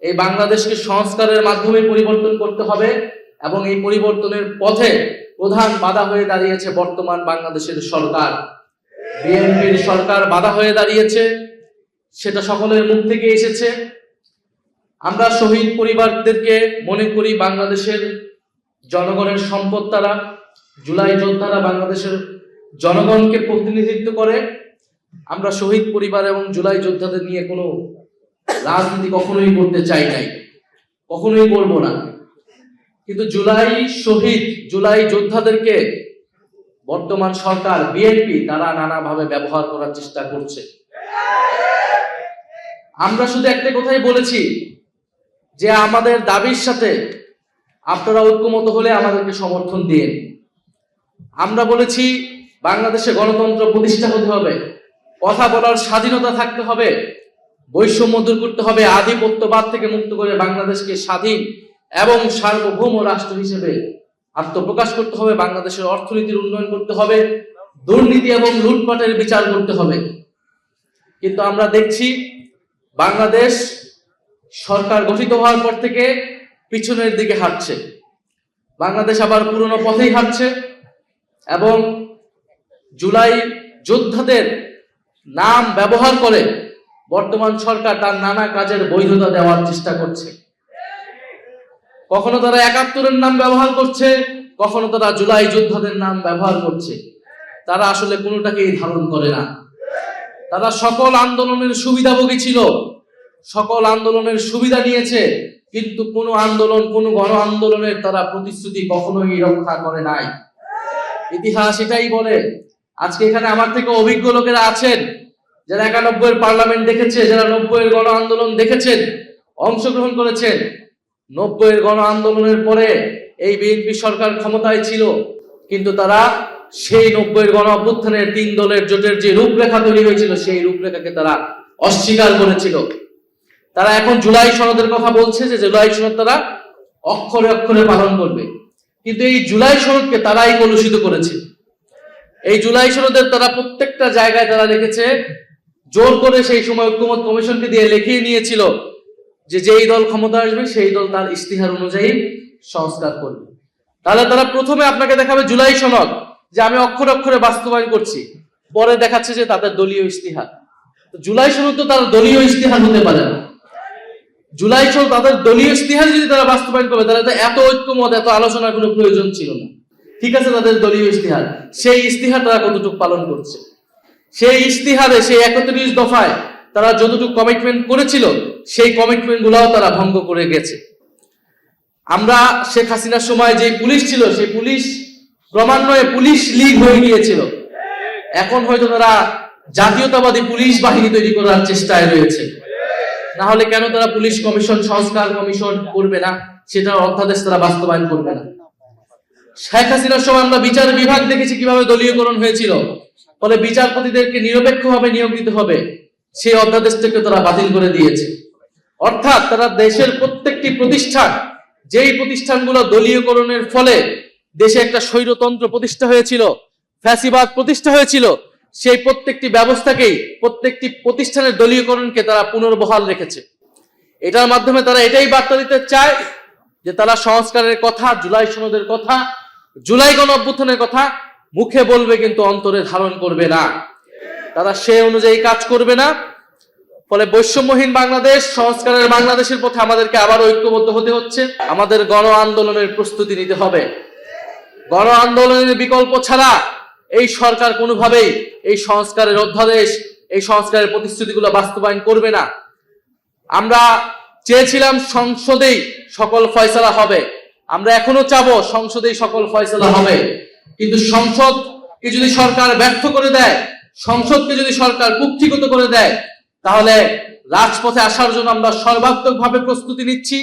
এই বাংলাদেশকে সংস্কারের মাধ্যমে পরিবর্তন করতে হবে এবং এই পরিবর্তনের পথে প্রধান বাধা হয়ে দাঁড়িয়েছে বর্তমান বাংলাদেশের সরকার। বিএনপির সরকার বাধা হয়ে দাঁড়িয়েছে, সেটা সকলের মুখ থেকে এসেছে। আমরা শহীদ পরিবারদেরকে মনে করি বাংলাদেশের জনগণের সম্পদ। তারা জুলাই যোদ্ধারা বাংলাদেশের জনগণকে প্রতিনিধিত্ব করে। আমরা শহীদ পরিবার এবং জুলাই যোদ্ধাদের নিয়ে কোনো রাজনীতি কখনোই করতে চাই নাই, কখনোই করব না। কিন্তু জুলাই যোদ্ধাদেরকে বর্তমান সরকার বিএনপি তারা নানাভাবে ব্যবহার করার চেষ্টা করছে। আমরা শুধু একটা কথাই বলেছি যে আমাদের দাবির সাথে আপনারা ঐক্যমত হলে আমাদেরকে সমর্থন দিন। আমরা বলেছি বাংলাদেশে গণতন্ত্র প্রতিষ্ঠা হতে হবে, কথা বলার স্বাধীনতা থাকতে হবে, বৈষম্য দূর করতে হবে, আধিপত্যবাদ থেকে মুক্ত করে বাংলাদেশকে স্বাধীন এবং সার্বভৌম রাষ্ট্র হিসেবে আত্মপ্রকাশ করতে হবে, বাংলাদেশের অর্থনীতির উন্নয়ন করতে হবে, দুর্নীতি এবং লুটপাটের বিচার করতে হবে। কিন্তু আমরা দেখছি বাংলাদেশ সরকার গঠিত হওয়ার পর থেকে পিছনের দিকে হাঁটছে। বাংলাদেশ আবার পুরনো পথেই হাঁটছে এবং জুলাই যোদ্ধাদের নাম ব্যবহার করে বর্তমান সরকার তার নানা কাজের বৈধতা দেওয়ার চেষ্টা করছে। কখনো তারা ৭১-এর নাম ব্যবহার করছে, কখনো তারা জুলাই যোদ্ধাদের নাম ব্যবহার করছে। তারা আসলে কোনোটাকেই ধারণ করে না। তারা সকল আন্দোলনের সুবিধাভোগী ছিল, সকল আন্দোলনের সুবিধা নিয়েছে, কিন্তু কোনো আন্দোলন, কোনো গণ আন্দোলনের তারা প্রতিশ্রুতি কখনোই রক্ষা করে নাই। ইতিহাস এটাই বলে। আজকে এখানে আমার থেকে অভিজ্ঞ লোকেরা আছেন যারা ৯১-এর পার্লামেন্ট দেখেছে, যারা ৯০-এর গণ আন্দোলন দেখেছেন, অংশগ্রহণ করেছেন। ৯০-এর গণ আন্দোলনের পরে এই বিএনপি সরকার ক্ষমতায় ছিল, কিন্তু তারা সেই ৯০-এর গণ অভ্যুত্থানের ৩ দলের জোটের যে রূপরেখা তৈরি হয়েছিল সেই রূপরেখাকে তারা অস্বীকার করেছিল। তারা এখন জুলাই সনদের কথা বলছে যে জুলাই সনদ তারা অক্ষরে অক্ষরে পালন করবে, কিন্তু এই জুলাই সনদকে তারাই কলুষিত করেছে। এই জুলাই সনদের তারা প্রত্যেকটা জায়গায় তারা লিখেছে, জোর করে সেই সময় ঐক্যমত কমিশনকে দিয়ে লিখিয়ে নিয়েছিল যে যেই দল ক্ষমতা আসবে সেই দল তার ইস্তিহার অনুযায়ী সংস্কার করবে। তাহলে তারা প্রথমে আপনাকে দেখাবে জুলাই সনদ যে আমি অক্ষরে অক্ষরে বাস্তবায়ন করছি, পরে দেখাচ্ছে যে তাদের দলীয় ইস্তিহার। জুলাই সনদ তো তার দলীয় ইস্তিহার হতে পারে না। জুলাই সনদ তাদের দলীয় ইস্তিহার যদি তারা বাস্তবায়ন করবে তাহলে তো এত ঐক্যমত, এত আলোচনার কোনো প্রয়োজন ছিল না। ঠিক আছে, তাদের দলীয় ইস্তিহার, সেই ইস্তিহার তারা কতটুকু পালন করছে? সেই ইস্তিহারে সেই ৩১ দফায় তারা যতটুকু কমিটমেন্ট করেছিল সেই কমিটমেন্ট গুলাও তারা ভঙ্গ করে গেছে। আমরা শেখ হাসিনার সময় যে পুলিশ ছিল সেই পুলিশ ক্রমান্বয়ে পুলিশ লীগ হয়ে গিয়েছিল। এখন হয়তো তারা জাতীয়তাবাদী পুলিশ বাহিনী তৈরি করার চেষ্টায় রয়েছে। না হলে কেন তারা পুলিশ কমিশন, সংস্কার কমিশন করবে না? সেটার অধ্যাদেশ তারা বাস্তবায়ন করবে না। শেখ হাসিনার সময় আমরা বিচার বিভাগ দেখেছি কিভাবে দলীয়করণ হয়েছিল, ফলে বিচারপতিদেরকে নিরপেক্ষভাবে নিয়োগ দিতে হবে, সেই অধ্যাদেশটাকে তারা বাতিল করে দিয়েছে। অর্থাৎ তারা দেশের প্রত্যেকটি প্রতিষ্ঠান, যেই প্রতিষ্ঠানগুলো দলীয়করণের ফলে দেশে একটা স্বৈরতন্ত্র প্রতিষ্ঠা হয়েছিল, ফ্যাসিবাদ প্রতিষ্ঠা হয়েছিল, সেই প্রত্যেকটি ব্যবস্থাকেই, প্রত্যেকটি প্রতিষ্ঠানের দলীয়করণকে তারা পুনর্বহাল রেখেছে। এটার মাধ্যমে তারা এটাই বার্তা দিতে চায় যে তারা সংস্কারের কথা, জুলাই সনদের কথা, জুলাই গণ অভ্যুত্থানের কথা মুখে বলবে কিন্তু অন্তরে ধারণ করবে না। তারা সে অনুযায়ী কাজ করবে না। ফলে বৈষম্যহীন বাংলাদেশ, সংস্কারের বাংলাদেশের পথে আমাদেরকে আবার ঐক্যবদ্ধ হতে হচ্ছে। আমাদের গণ আন্দোলনের প্রস্তুতি নিতে হবে। গণ আন্দোলনের বিকল্প ছাড়া এই সরকার কোনোভাবেই এই সংস্কারের অধ্যাদেশ, এই সংস্কারের প্রতিশ্রুতিগুলো বাস্তবায়ন করবে না। আমরা চেয়েছিলাম সংসদেই সকল ফয়সালা হবে, আমরা এখনো চাবো সংসদেই সকল ফয়সালা হবে, কিন্তু সংসদকে যদি সরকার ব্যর্থ করে দেয়, সংসদকে যদি সরকার কুক্ষিগত করে দেয়, তাহলে রাজপথে আসার জন্য আমরা সর্বাত্মকভাবে প্রস্তুতি নিচ্ছি।